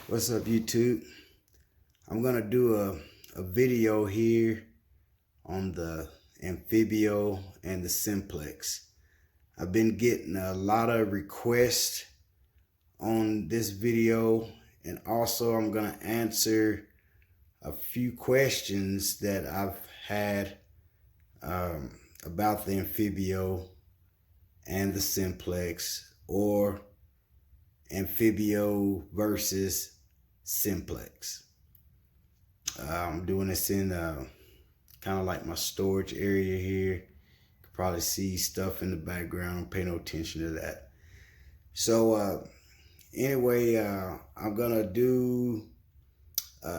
What's up, YouTube? I'm gonna do a video here on the Amphibio and the Simplex. I've been getting a lot of requests on this video, and also I'm gonna answer a few questions that I've had about the Amphibio and the Simplex, or Amphibio versus Simplex. I'm doing this in kind of like my storage area here. You can probably see stuff in the background. Pay no attention to that. So anyway, I'm gonna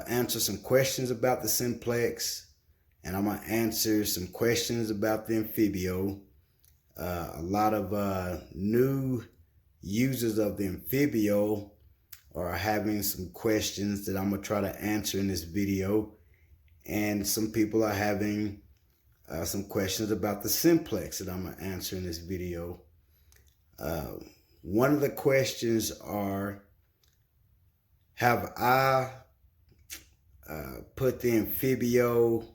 answer some questions about the Simplex, and I'm gonna answer some questions about the Amphibio. A lot of new users of the Amphibio are having some questions that I'm gonna try to answer in this video, and some people are having some questions about the Simplex that I'm gonna answer in this video. One of the questions are, have I put the Amphibio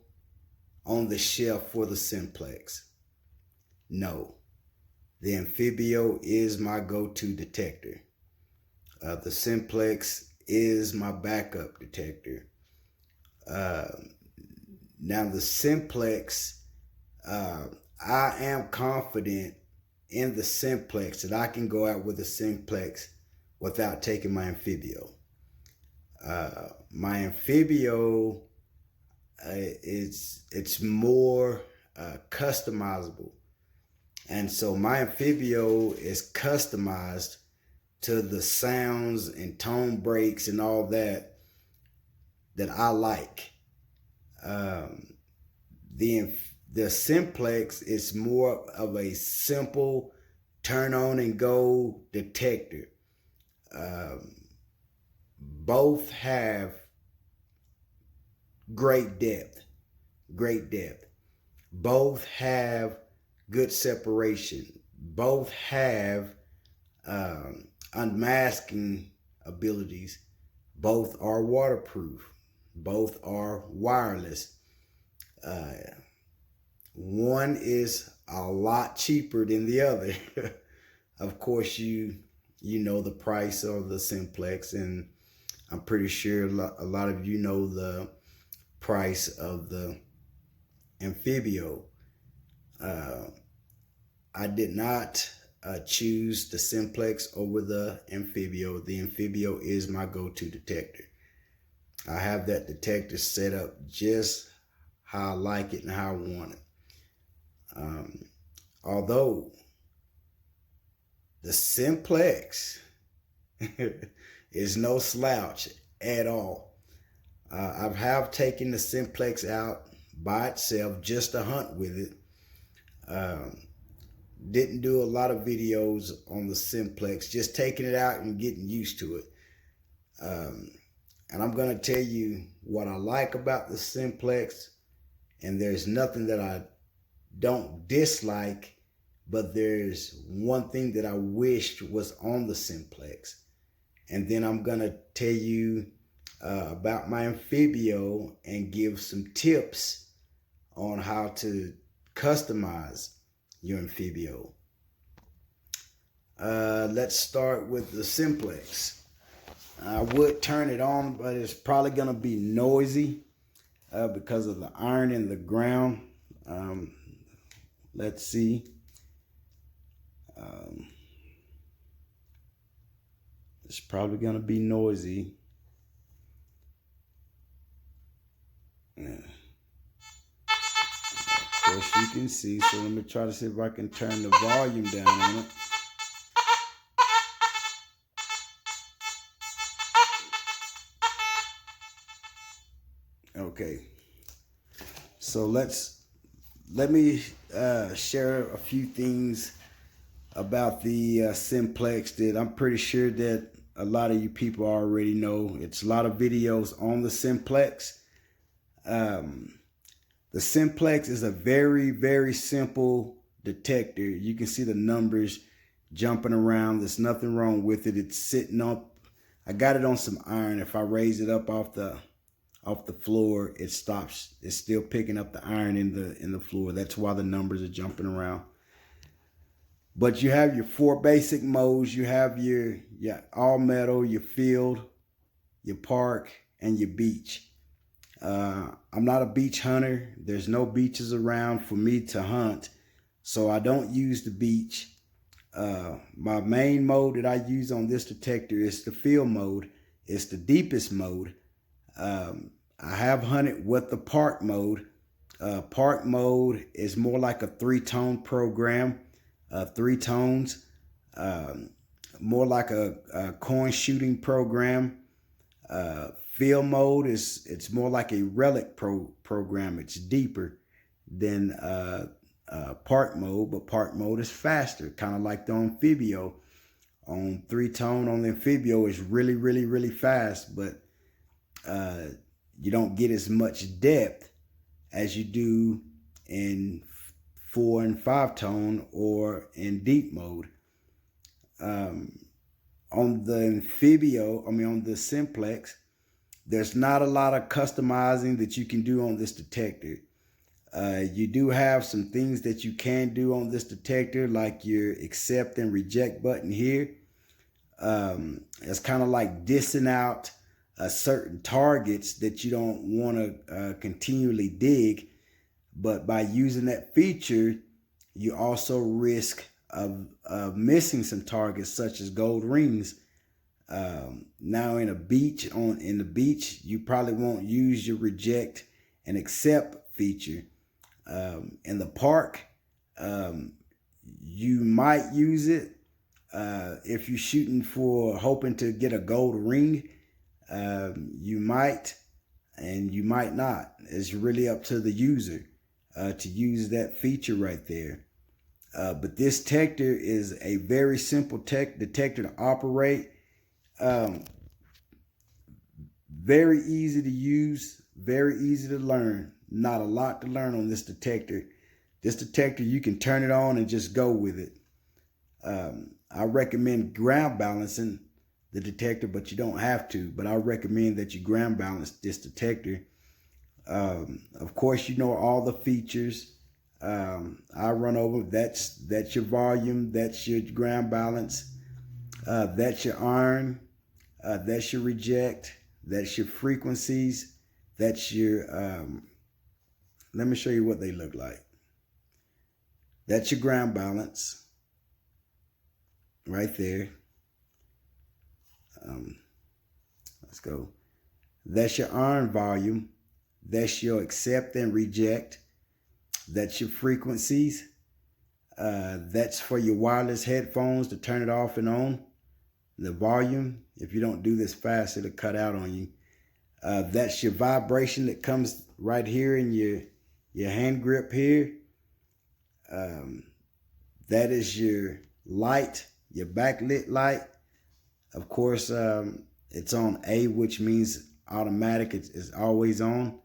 on the shelf for the Simplex? No. The Amphibio is my go-to detector. The Simplex is my backup detector. Now the Simplex, I am confident in the Simplex that I can go out with the Simplex without taking my Amphibio. My Amphibio, it's more customizable. And so my Amphibio is customized to the sounds and tone breaks and all that I like. The Simplex is more of a simple turn on and go detector. Both have great depth. Both have good separation. Both have unmasking abilities. Both are waterproof. Both are wireless. One is a lot cheaper than the other. Of course, you know the price of the Simplex, and I'm pretty sure a lot of you know the price of the Amphibio. I did not choose the Simplex over the Amphibio. The Amphibio is my go-to detector. I have that detector set up just how I like it and how I want it. Although the Simplex is no slouch at all. I have taken the Simplex out by itself just to hunt with it. Didn't do a lot of videos on the Simplex, just taking it out and getting used to it. And I'm going to tell you what I like about the Simplex, and there's nothing that I don't dislike, but there's one thing that I wished was on the Simplex. And then I'm going to tell you about my Amphibio and give some tips on how to customize your Amphibio. Let's start with the Simplex. I would turn it on, but it's probably gonna be noisy because of the iron in the ground. Let's see. It's probably gonna be noisy. Yeah. Of course you can see, so let me try to see if I can turn the volume down on it. Okay, so let me share a few things about the Simplex that I'm pretty sure that a lot of you people already know. It's a lot of videos on the Simplex. The Simplex is a very, very simple detector. You can see the numbers jumping around. There's nothing wrong with it. It's sitting up I got it on some iron. If I raise it up off the floor, it stops. It's still picking up the iron in the floor. That's why the numbers are jumping around. But you have your 4 basic modes. You have your all metal, your field, your park, and your beach. I'm not a beach hunter. There's no beaches around for me to hunt, so I don't use the beach. My main mode that I use on this detector is the field mode. It's the deepest mode. I have hunted with the park mode. Park mode is more like a 3-tone program. 3 tones, more like a coin shooting program. Field mode it's more like a relic program. It's deeper than park mode, but park mode is faster, kind of like the Amphibio. On 3-tone on the Amphibio is really fast, but you don't get as much depth as you do in 4 and 5-tone or in deep mode. On the Amphibio, on the Simplex, there's not a lot of customizing that you can do on this detector. You do have some things that you can do on this detector, like your accept and reject button here. It's kind of like dissing out certain targets that you don't want to continually dig. But by using that feature, you also risk of missing some targets, such as gold rings. Now in the beach, you probably won't use your reject and accept feature. In the park, you might use it if you're shooting for hoping to get a gold ring. You might, and you might not. It's really up to the user to use that feature right there. But this detector is a very simple detector to operate. Very easy to use, very easy to learn. Not a lot to learn on this detector. This detector, you can turn it on and just go with it. I recommend ground balancing the detector, but you don't have to. But I recommend that you ground balance this detector. Of course, you know all the features. I run over. That's your volume. That's your ground balance. That's your iron. That's your reject. That's your frequencies. That's your. Let me show you what they look like. That's your ground balance. Right there. Let's go. That's your iron volume. That's your accept and reject. That's your frequencies. That's for your wireless headphones to turn it off and on. The volume, if you don't do this fast, it'll cut out on you. That's your vibration that comes right here in your hand grip here. That is your light, your backlit light. Of course, it's on A, which means automatic. It's always on.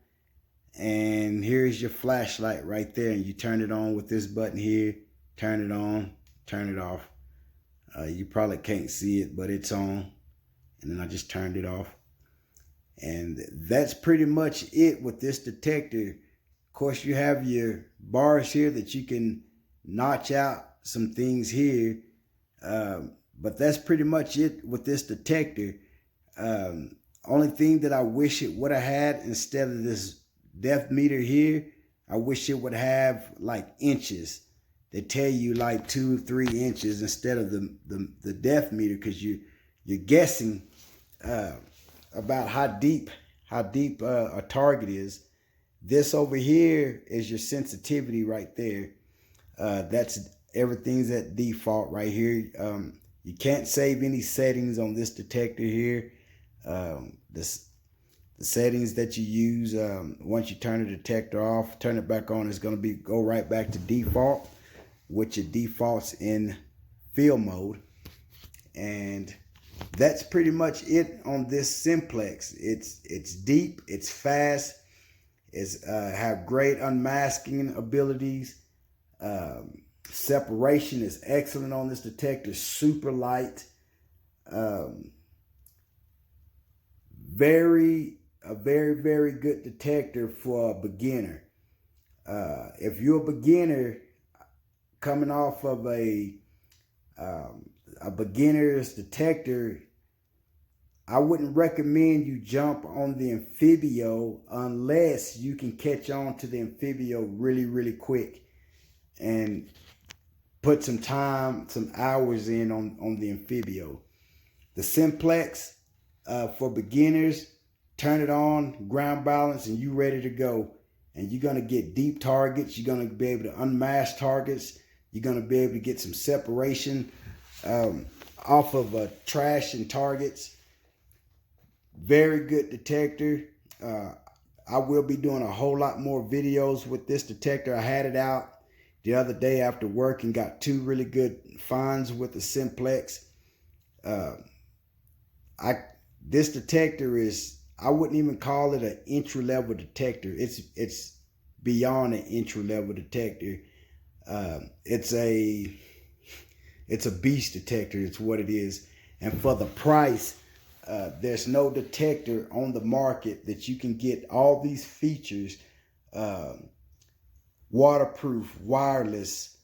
And here's your flashlight right there. And you turn it on with this button here. Turn it on, turn it off. You probably can't see it, but it's on. And then I just turned it off. And that's pretty much it with this detector. Of course, you have your bars here that you can notch out some things here. But that's pretty much it with this detector. Only thing that I wish it would have had instead of this depth meter here, I wish it would have like inches. They tell you like 2 or 3 inches instead of the depth meter, because you're guessing about how deep a target is. This over here is your sensitivity right there. That's everything's at default right here. You can't save any settings on this detector here. The settings that you use, once you turn the detector off, turn it back on, it's going to go right back to default, which it defaults in field mode. And that's pretty much it on this Simplex. It's deep, it's fast, it's have great unmasking abilities. Separation is excellent on this detector, super light. a very good detector for a beginner. If you're a beginner coming off of a beginner's detector, I wouldn't recommend you jump on the Amphibio unless you can catch on to the Amphibio really quick and put some time, some hours in on the Amphibio. The Simplex, for beginners, turn it on, ground balance, and you ready to go. And you're going to get deep targets. You're going to be able to unmask targets. You're going to be able to get some separation off of trash and targets. Very good detector. I will be doing a whole lot more videos with this detector. I had it out the other day after work and got 2 really good finds with the Simplex. This detector is, I wouldn't even call it an entry-level detector. It's beyond an entry-level detector. It's a beast detector. It's what it is. And for the price, there's no detector on the market that you can get all these features, waterproof, wireless,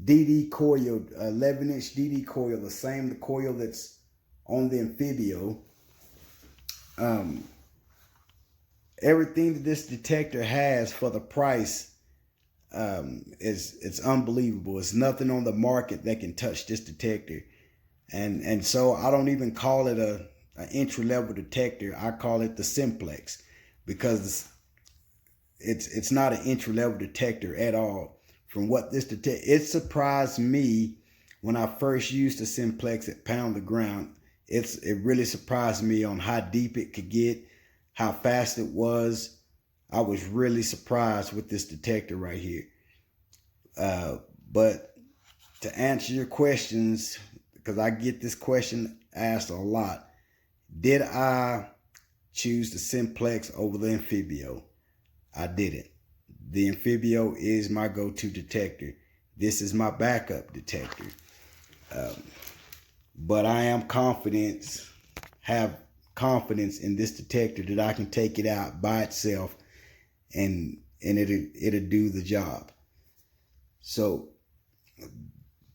DD coil, 11-inch DD coil, the same coil that's on the Amphibio. Everything that this detector has for the price it's unbelievable. It's nothing on the market that can touch this detector. And so I don't even call it an entry-level detector. I call it the Simplex, because it's not an entry-level detector at all. From what this detector, it surprised me when I first used the Simplex at Pound the Ground. It really surprised me on how deep it could get, how fast it was. I was really surprised with this detector right here. But to answer your questions, because I get this question asked a lot, did I choose the Simplex over the Amphibio? I didn't. The Amphibio is my go-to detector. This is my backup detector. But I am have confidence in this detector that I can take it out by itself and it'll do the job. So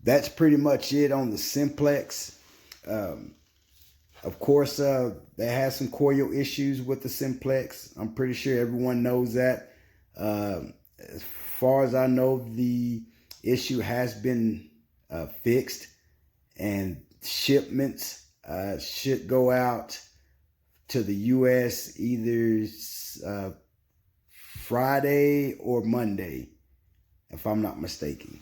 that's pretty much it on the Simplex. Of course, they had some coil issues with the Simplex. I'm pretty sure everyone knows that. As far as I know, the issue has been fixed, and shipments should go out to the U.S. either Friday or Monday, if I'm not mistaken.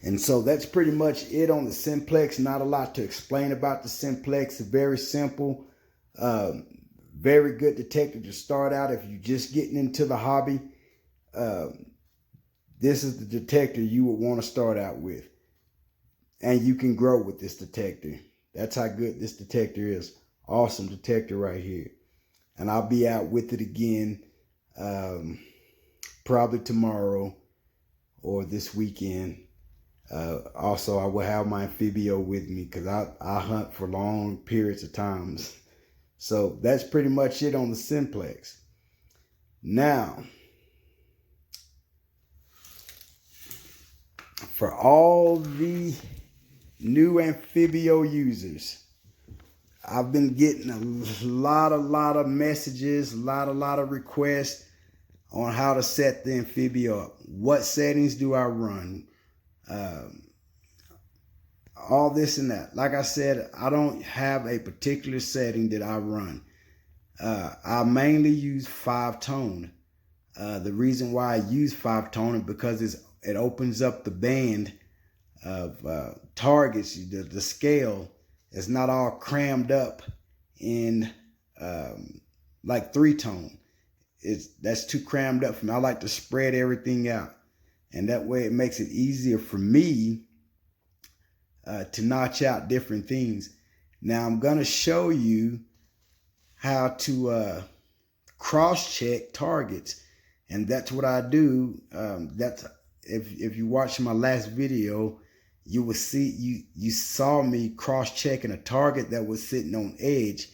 And so that's pretty much it on the Simplex. Not a lot to explain about the Simplex. Very simple. Very good detector to start out if you're just getting into the hobby. This is the detector you would want to start out with. And you can grow with this detector. That's how good this detector is. Awesome detector right here. And I'll be out with it again probably tomorrow or this weekend. Also, I will have my Amphibio with me because I hunt for long periods of times. So that's pretty much it on the Simplex. Now, for all the new Amphibio users, I've been getting a lot of messages, a lot of requests on how to set the Amphibio up. What settings do I run? All this and that. Like I said, I don't have a particular setting that I run. I mainly use 5-tone. The reason why I use 5-tone is because it opens up the band of targets. The scale is not all crammed up in like 3-tone. That's too crammed up for me. I like to spread everything out, and that way it makes it easier for me to notch out different things. Now I'm gonna show you how to cross-check targets, and that's what I do. That's if you watch my last video, you will see, you saw me cross-checking a target that was sitting on edge.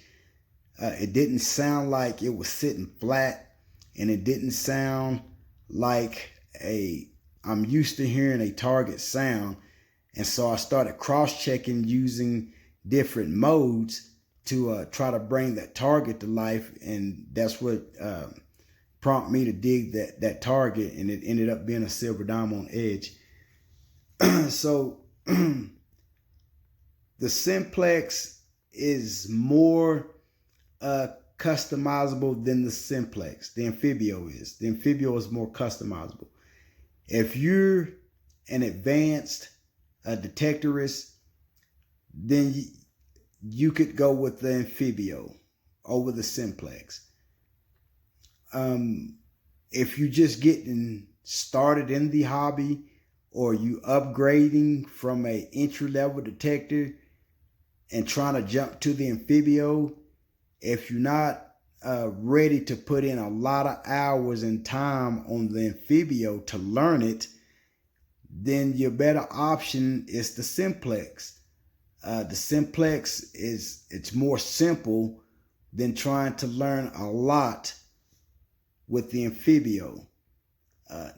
It didn't sound like it was sitting flat, and it didn't sound like I'm used to hearing a target sound. And so I started cross-checking using different modes to try to bring that target to life. And that's what prompted me to dig that target, and it ended up being a silver dime on edge. So the Simplex is more customizable than the Simplex. The Amphibio is. The Amphibio is more customizable. If you're an advanced detectorist, then you could go with the Amphibio over the Simplex. If you're just getting started in the hobby, or you upgrading from a entry-level detector and trying to jump to the Amphibio, if you're not ready to put in a lot of hours and time on the Amphibio to learn it, then your better option is the Simplex. The Simplex it's more simple than trying to learn a lot with the Amphibio.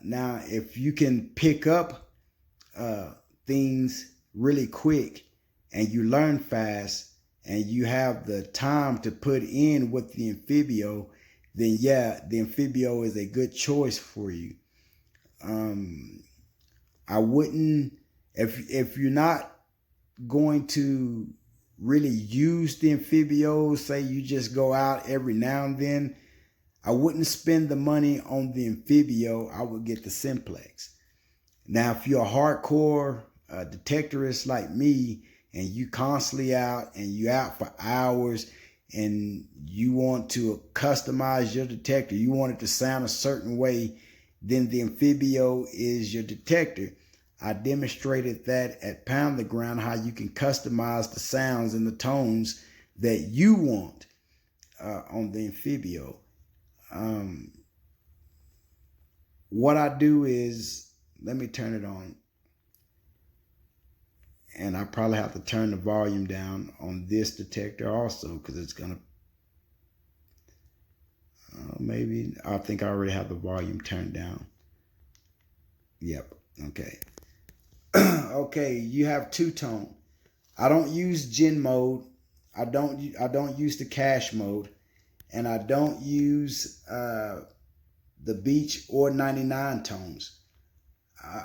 Now, if you can pick up things really quick, and you learn fast, and you have the time to put in with the Amphibio, then yeah, the Amphibio is a good choice for you. I wouldn't, if you're not going to really use the Amphibio, say you just go out every now and then, I wouldn't spend the money on the Amphibio. I would get the Simplex. Now, if you're a hardcore detectorist like me, and you constantly out, and you out for hours, and you want to customize your detector, you want it to sound a certain way, then the Amphibio is your detector. I demonstrated that at Pound the Ground, how you can customize the sounds and the tones that you want on the Amphibio. What I do is, let me turn it on. And I probably have to turn the volume down on this detector also, because it's going to, maybe, I think I already have the volume turned down. Yep, okay. Okay, you have two-tone. I don't use gen mode. I don't use the cache mode. And I don't use the beach or 99 tones.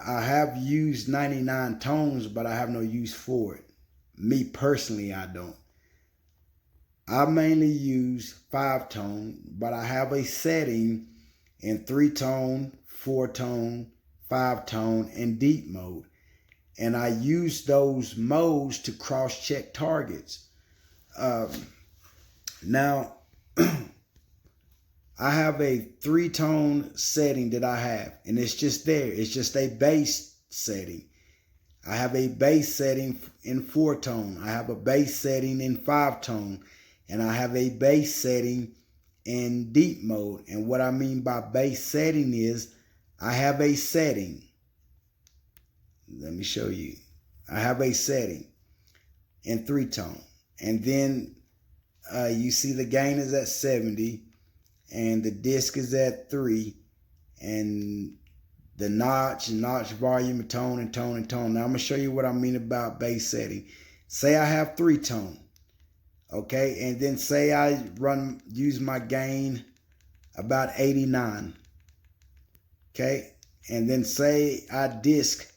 I have used 99 tones, but I have no use for it. Me personally, I don't. I mainly use 5-tone, but I have a setting in 3-tone, 4-tone, 5-tone, and deep mode. And I use those modes to cross-check targets. Now, I have a 3-tone setting that I have, and it's just there. It's just a bass setting. I have a bass setting in 4-tone. I have a bass setting in 5-tone, and I have a bass setting in deep mode. And what I mean by bass setting is I have a setting. Let me show you. I have a setting in 3-tone, and then you see the gain is at 70. And the disc is at 3, and the notch volume, and tone, and tone, and tone. Now I'm gonna show you what I mean about bass setting. Say I have 3-tone, okay, and then say I use my gain about 89, okay, and then say I disc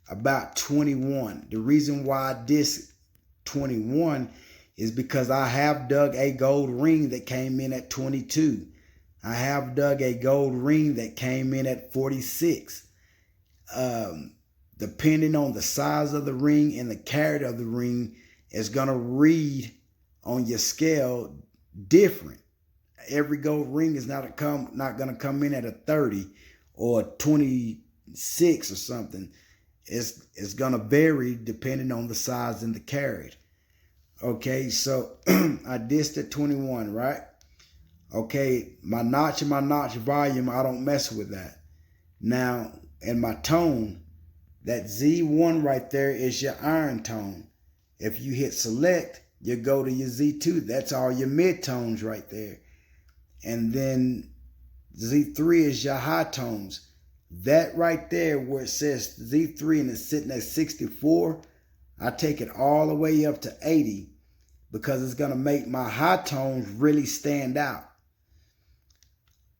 about 21. The reason why I disc 21 is because I have dug a gold ring that came in at 22. I have dug a gold ring that came in at 46. Depending on the size of the ring and the carat of the ring, is going to read on your scale different. Every gold ring is not going to come in at a 30 or 26 or something. It's going to vary depending on the size and the carat. Okay, so I dissed at 21, right? Okay, my notch and my notch volume, I don't mess with that. Now, and my tone, That Z1 right there is your iron tone. If you hit select, you go to your Z2. That's all your mid-tones right there. And then Z3 is your high tones. That right there where it says Z3 and it's sitting at 64, I take it all the way up to 80 because it's going to make my high tones really stand out.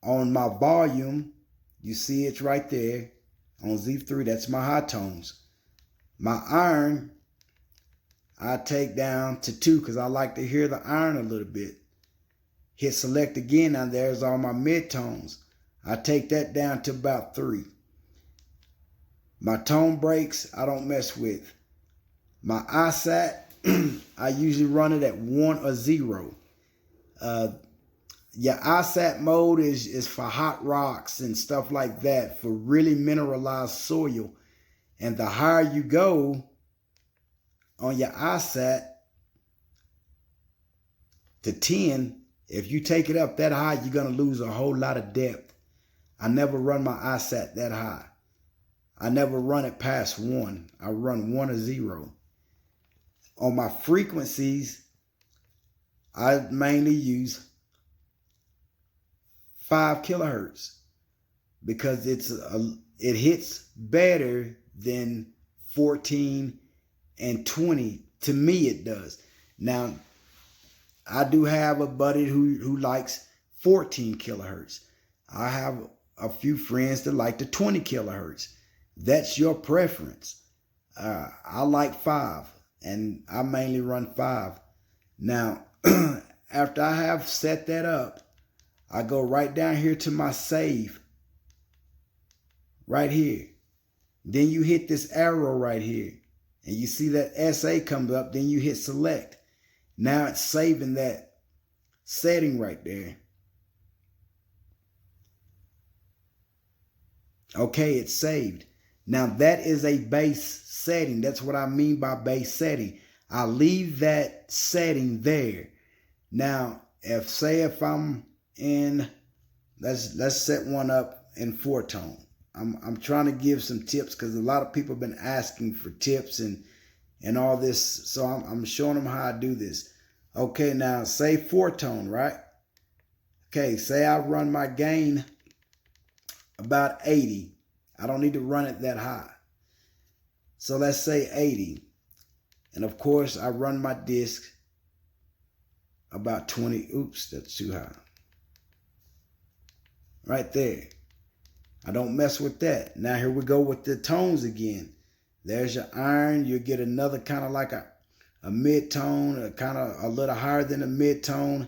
On my volume, you see it's right there. On Z3, that's my high tones. My iron, I take down to 2 because I like to hear the iron a little bit. Hit select again, and there's all my mid-tones. I take that down to about 3. My tone breaks, I don't mess with. My ISAT, I usually run it at 1 or 0. Your ISAT mode is for hot rocks and stuff like that, for really mineralized soil. And the higher you go on your ISAT to 10, if you take it up that high, you're going to lose a whole lot of depth. I never run my ISAT that high. I never run it past 1. I run 1 or 0. On my frequencies, I mainly use 5 kilohertz because it hits better than 14 and 20. To me, it does. Now, I do have a buddy who likes 14 kilohertz. I have a few friends that like the 20 kilohertz. That's your preference. I like 5, and I mainly run 5. Now, after I have set that up, I go right down here to my save. Right here. Then you hit this arrow right here. And you see that SA comes up. Then you hit select. Now it's saving that setting right there. Okay, it's saved. Now that is a base setting. That's what I mean by base setting. I leave that setting there. Now, if I'm in, let's set one up in 4-tone. I'm trying to give some tips because a lot of people have been asking for tips and all this. So I'm showing them how I do this. Okay, now say 4-tone, right? Okay, say I run my gain about 80. I don't need to run it that high. So let's say 80. And of course, I run my disc about 20. Oops, that's too high. Right there. I don't mess with that. Now here we go with the tones again. There's your iron. You'll get another kind of like a mid-tone, kind of a little higher than a mid-tone.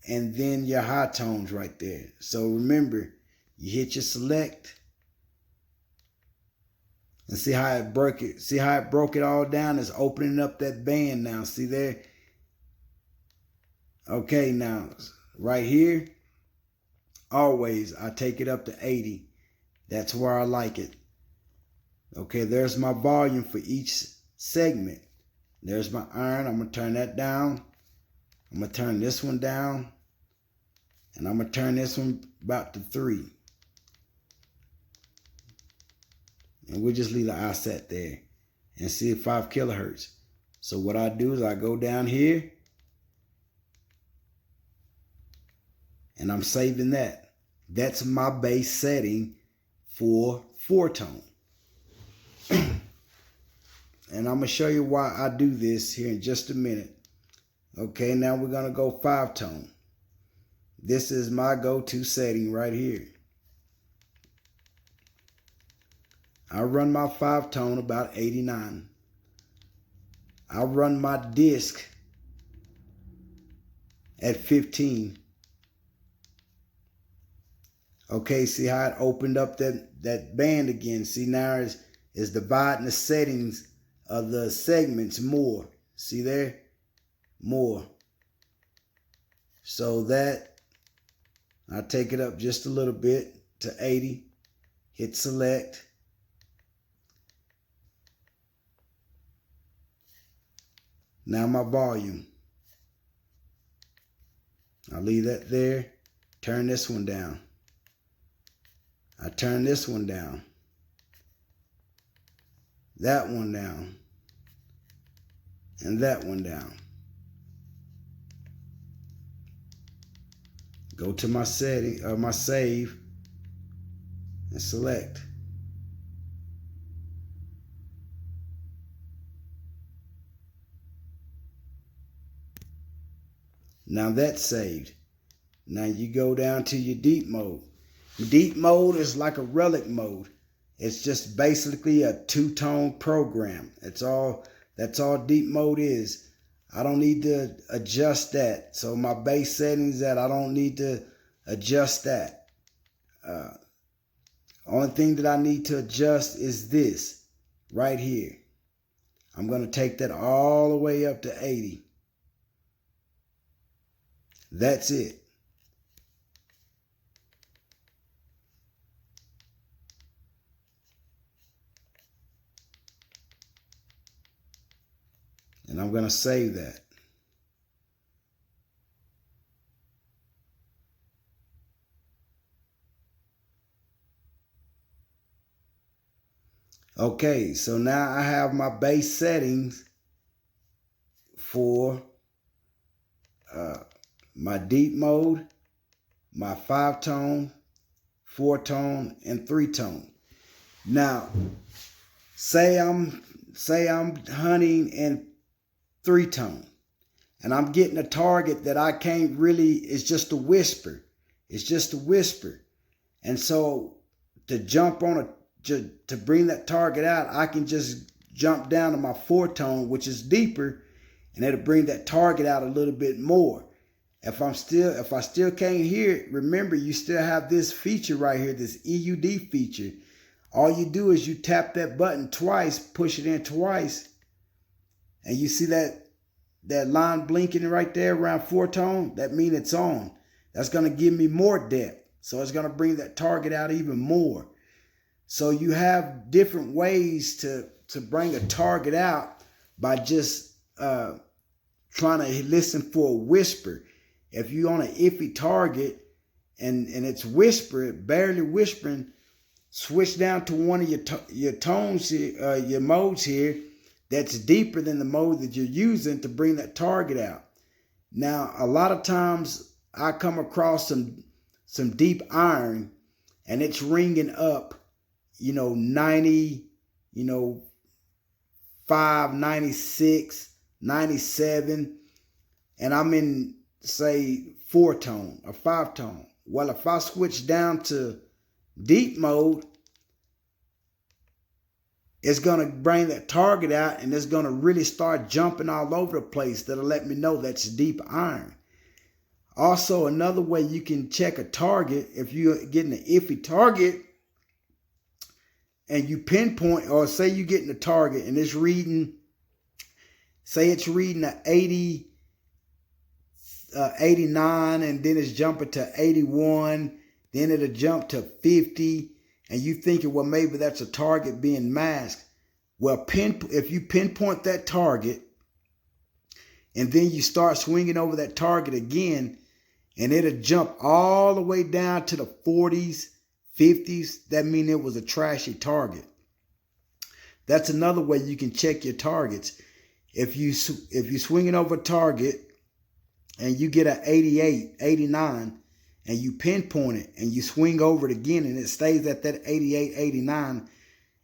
And then your high tones right there. So remember, you hit your select. And see how it broke it. See how it broke it all down? It's opening up that band now. See there? Okay, now right here, always I take it up to 80. That's where I like it. Okay, there's my volume for each segment. There's my iron. I'm going to turn that down. I'm going to turn this one down. And I'm going to turn this one about to 3. And we'll just leave the ISAT there and see 5 kilohertz. So what I do is I go down here and I'm saving that. That's my base setting for 4-tone. And I'm going to show you why I do this here in just a minute. Okay, now we're going to go 5-tone. This is my go-to setting right here. I run my 5-tone about 89. I run my disc at 15. Okay, see how it opened up that band again. See, now it's dividing the settings of the segments more. See there? More. So that, I take it up just a little bit to 80. Hit select. Now my volume. I'll leave that there. Turn this one down. I turn this one down. that one down, and that one down. Go to my setting, my save, and select. Now that's saved. Now you go down to your deep mode. Deep mode is like a relic mode. It's just basically a two-tone program. That's all deep mode is. I don't need to adjust that. So my base settings that I don't need to adjust that. Only thing that I need to adjust is this right here. I'm going to take that all the way up to 80. That's it. And I'm going to save that. Okay, so now I have my base settings for my deep mode, my 5-tone, 4-tone, and 3-tone. Now, say I'm hunting in 3-tone, and I'm getting a target that I can't really. It's just a whisper. It's just a whisper, and so to jump on to bring that target out, I can just jump down to my 4-tone, which is deeper, and it'll bring that target out a little bit more. If I still can't hear it, remember you still have this feature right here, this EUD feature. All you do is you tap that button twice, push it in twice, and you see that line blinking right there around 4-tone. That means it's on. That's going to give me more depth. So it's going to bring that target out even more. So you have different ways to bring a target out by just trying to listen for a whisper. If you're on an iffy target and it's barely whispering, switch down to one of your tones, your modes here that's deeper than the mode that you're using to bring that target out. Now, a lot of times I come across some deep iron and it's ringing up, 90, 5, 96, 97, and I'm in, say, 4-tone or 5-tone. Well, if I switch down to deep mode, it's going to bring that target out and it's going to really start jumping all over the place. That'll let me know that's deep iron. Also, another way you can check a target, if you're getting an iffy target and you pinpoint, or say you're getting a target and it's reading, say it's reading a 80, 89, and then it's jumping to 81, then it'll jump to 50, and you thinking, well, maybe that's a target being masked. Well, if you pinpoint that target and then you start swinging over that target again, and it'll jump all the way down to the 40s, 50s, that means it was a trashy target. That's another way you can check your targets. If you're swinging over a target and you get an 88, 89, and you pinpoint it and you swing over it again and it stays at that 88, 89,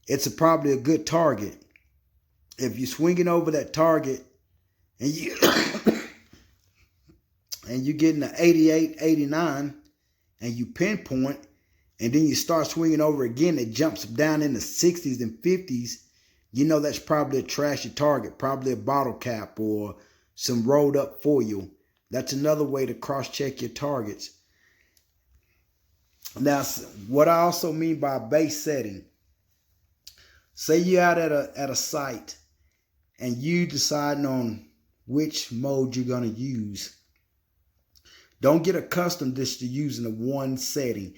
it's probably a good target. If you're swinging over that target and you and you're getting an 88, 89, and you pinpoint, and then you start swinging over again, it jumps down in the 60s and 50s, that's probably a trashy target, probably a bottle cap or some rolled up foil. That's another way to cross-check your targets. Now, what I also mean by base setting, say you're out at a site and you deciding on which mode you're going to use. Don't get accustomed just to using the one setting.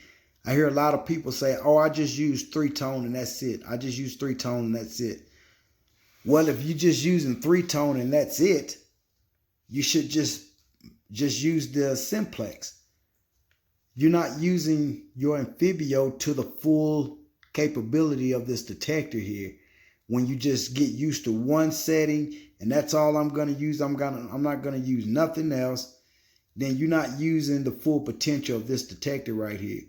I hear a lot of people say, oh, I just use 3-tone and that's it. I just use 3-tone and that's it. Well, if you're just using 3-tone and that's it, you should just use the Simplex. You're not using your Amphibio to the full capability of this detector here. when you just get used to one setting and that's all I'm going to use, I'm not going to use nothing else, then you're not using the full potential of this detector right here.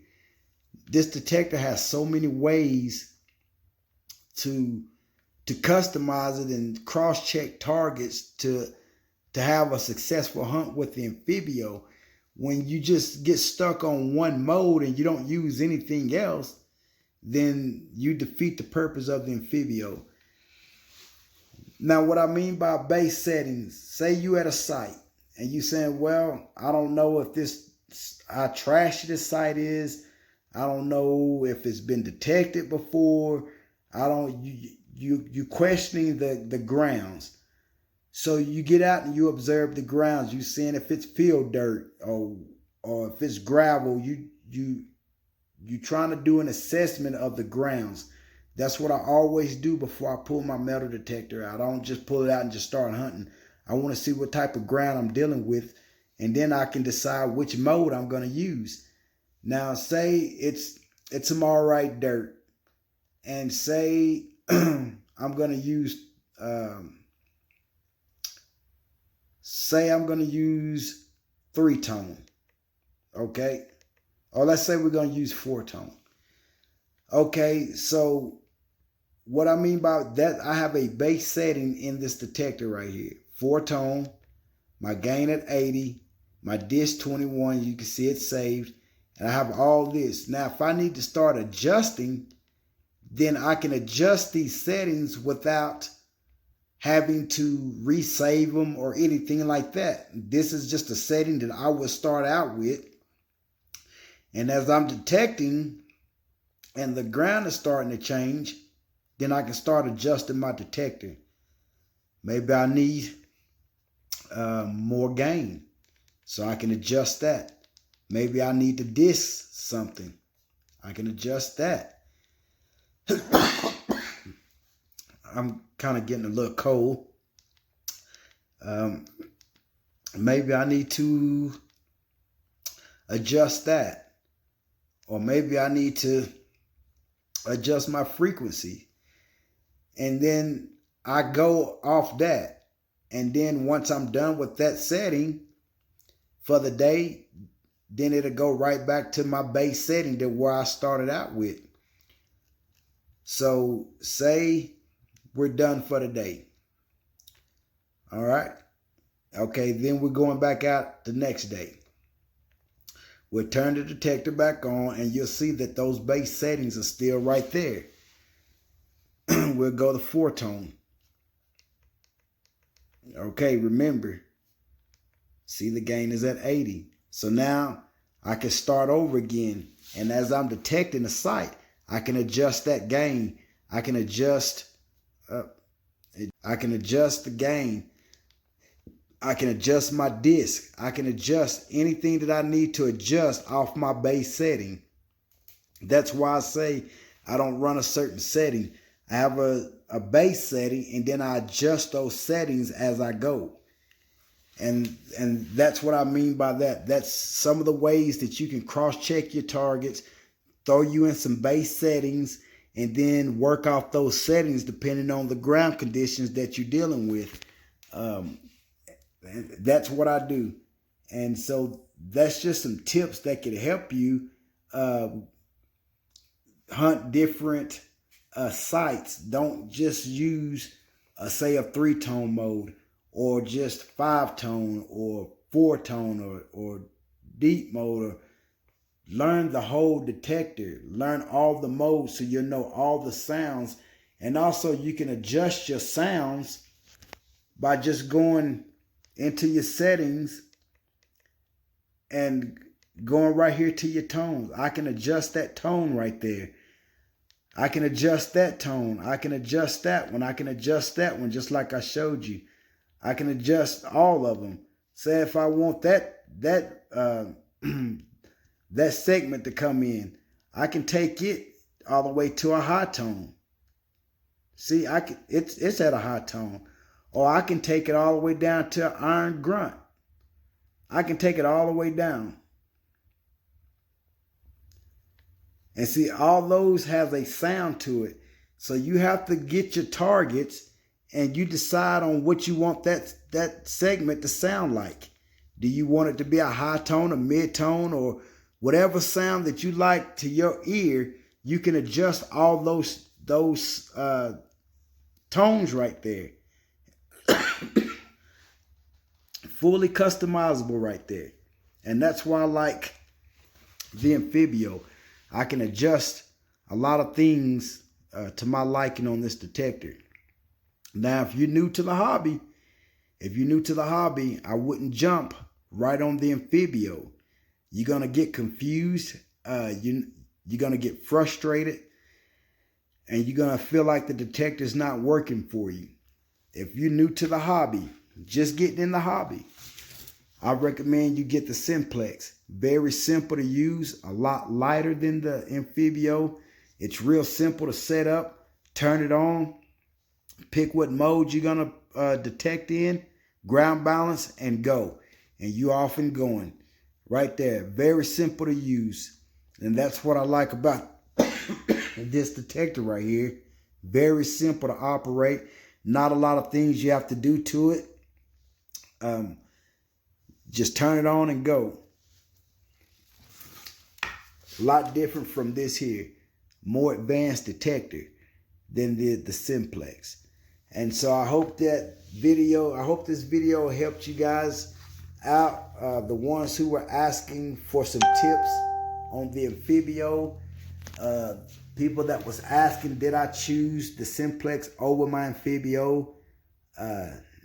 This detector has so many ways to customize it and cross-check targets to have a successful hunt with the Amphibio. When you just get stuck on one mode and you don't use anything else, then you defeat the purpose of the Amphibio. Now, what I mean by base settings, say you at a site and you saying, well, I don't know if how trashy this site is. I don't know if it's been detected before. You questioning the grounds. So you get out and you observe the grounds. You seeing if it's field dirt or if it's gravel. You trying to do an assessment of the grounds. That's what I always do before I pull my metal detector out. I don't just pull it out and just start hunting. I want to see what type of ground I'm dealing with, and then I can decide which mode I'm going to use. Now, say it's some all right dirt, and say I'm going to use say I'm going to use 3-tone, okay? Or let's say we're going to use 4-tone. Okay, so what I mean by that, I have a base setting in this detector right here. 4-tone, my gain at 80, my disk 21, you can see it's saved, and I have all this. Now, if I need to start adjusting, then I can adjust these settings without having to resave them or anything like that. This is just a setting that I would start out with. And as I'm detecting and the ground is starting to change, then I can start adjusting my detector. Maybe I need more gain, so I can adjust that. Maybe I need to disk something. I can adjust that. I'm kind of getting a little cold. Maybe I need to adjust that. Or maybe I need to adjust my frequency. And then I go off that. And then once I'm done with that setting for the day, then it'll go right back to my base setting that where I started out with. So say we're done for the day. All right. Okay, then we're going back out the next day. We'll turn the detector back on and you'll see that those base settings are still right there. We'll go to 4-tone. Okay, remember, see the gain is at 80. So now I can start over again. And as I'm detecting the site, I can adjust that gain. I can adjust the gain. I can adjust my disk. I can adjust anything that I need to adjust off my base setting. That's why I say I don't run a certain setting. I have a base setting and then I adjust those settings as I go. And that's what I mean by that. That's some of the ways that you can cross-check your targets, throw you in some base settings, and then work off those settings depending on the ground conditions that you're dealing with. That's what I do. And so that's just some tips that could help you hunt different sites. Don't just use, say, a 3-tone mode or just 5-tone or 4-tone or deep mode. Or learn the whole detector. Learn all the modes so you'll know all the sounds. And also you can adjust your sounds by just going into your settings and going right here to your tones. I can adjust that tone right there. I can adjust that tone. I can adjust that one. I can adjust that one just like I showed you. I can adjust all of them. Say if I want that segment to come in, I can take it all the way to a high tone. See, it's at a high tone. Or I can take it all the way down to an iron grunt. I can take it all the way down. And see, all those have a sound to it. So you have to get your targets and you decide on what you want that segment to sound like. Do you want it to be a high tone, a mid tone, or whatever sound that you like to your ear? You can adjust all those tones right there. Fully customizable right there. And that's why I like the Amphibio. I can adjust a lot of things to my liking on this detector. Now, if you're new to the hobby, I wouldn't jump right on the Amphibio. You're going to get confused. You're going to get frustrated. And you're going to feel like the detector's not working for you. If you're new to the hobby, just getting in the hobby, I recommend you get the Simplex. Very simple to use, a lot lighter than the Amphibio. It's real simple to set up, turn it on, pick what mode you're going to detect in, ground balance, and go. And you off and going. Right there. Very simple to use. And that's what I like about this detector right here. Very simple to operate. Not a lot of things you have to do to it. Just turn it on and go. A lot different from this here. More advanced detector than the Simplex. And so I hope this video helped you guys out. The ones who were asking for some tips on the Amphibio. People that was asking, did I choose the Simplex over my Amphibio?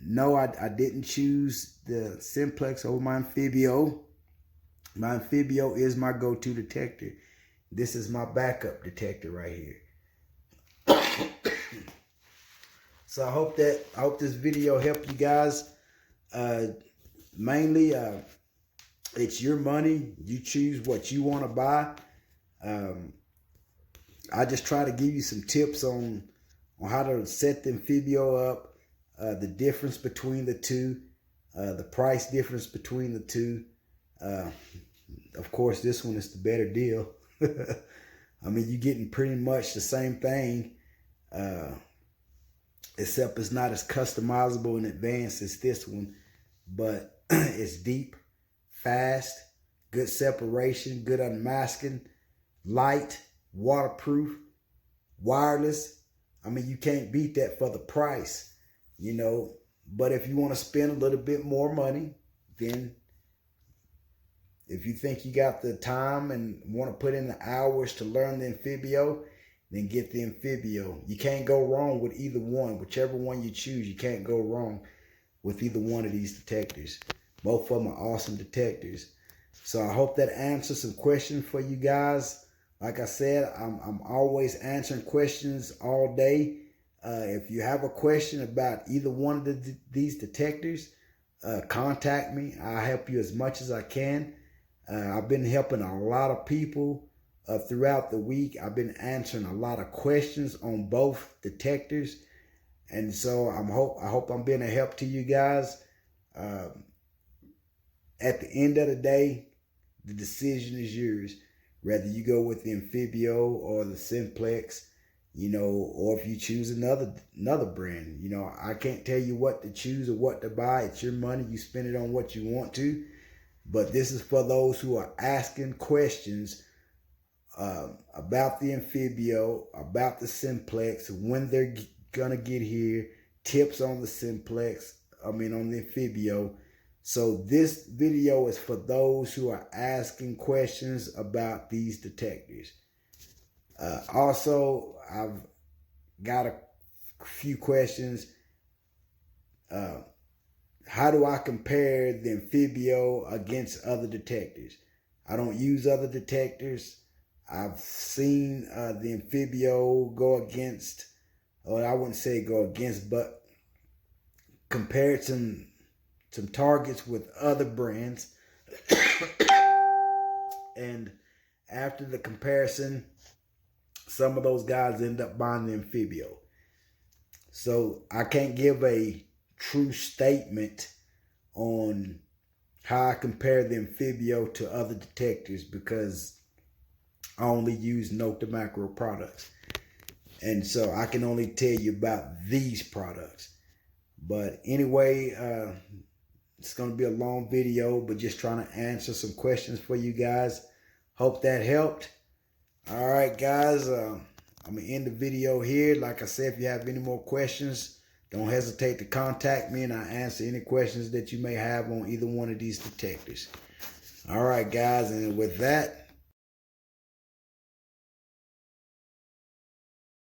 No, I didn't choose the Simplex over my Amphibio. My Amphibio is my go-to detector. This is my backup detector right here. So I hope this video helped you guys. Mainly, it's your money. You choose what you want to buy. I just try to give you some tips on how to set the Amphibio up, the difference between the two, the price difference between the two. Of course, this one is the better deal. I mean, you're getting pretty much the same thing, except it's not as customizable and advanced as this one, but it's deep, fast, good separation, good unmasking, light, waterproof, wireless. I mean, you can't beat that for the price, you know. But if you want to spend a little bit more money, then if you think you got the time and want to put in the hours to learn the Amphibio, then get the Amphibio. You can't go wrong with either one. Whichever one you choose, you can't go wrong with either one of these detectors. Both of them are awesome detectors. So I hope that answers some questions for you guys. Like I said, I'm always answering questions all day. If you have a question about either one of these detectors, contact me. I'll help you as much as I can. I've been helping a lot of people throughout the week. I've been answering a lot of questions on both detectors. And so I hope I'm being a help to you guys. At the end of the day, the decision is yours. Whether you go with the Amphibio or the Simplex, you know, or if you choose another brand. You know, I can't tell you what to choose or what to buy. It's your money. You spend it on what you want to. But this is for those who are asking questions about the Amphibio, about the Simplex, when they're gonna get here, tips on the Simplex, on the Amphibio. So this video is for those who are asking questions about these detectors. Also, I've got a few questions. How do I compare the Amphibio against other detectors? I don't use other detectors. I've seen the Amphibio go against, or I wouldn't say go against, but compared some targets with other brands. And after the comparison, some of those guys end up buying the Amphibio. So I can't give a true statement on how I compare the Amphibio to other detectors because I only use Nokta Macro products. And so I can only tell you about these products. But anyway, it's going to be a long video, but just trying to answer some questions for you guys. Hope that helped. All right, guys, I'm going to end the video here. Like I said, if you have any more questions, don't hesitate to contact me, and I'll answer any questions that you may have on either one of these detectors. All right, guys, and with that,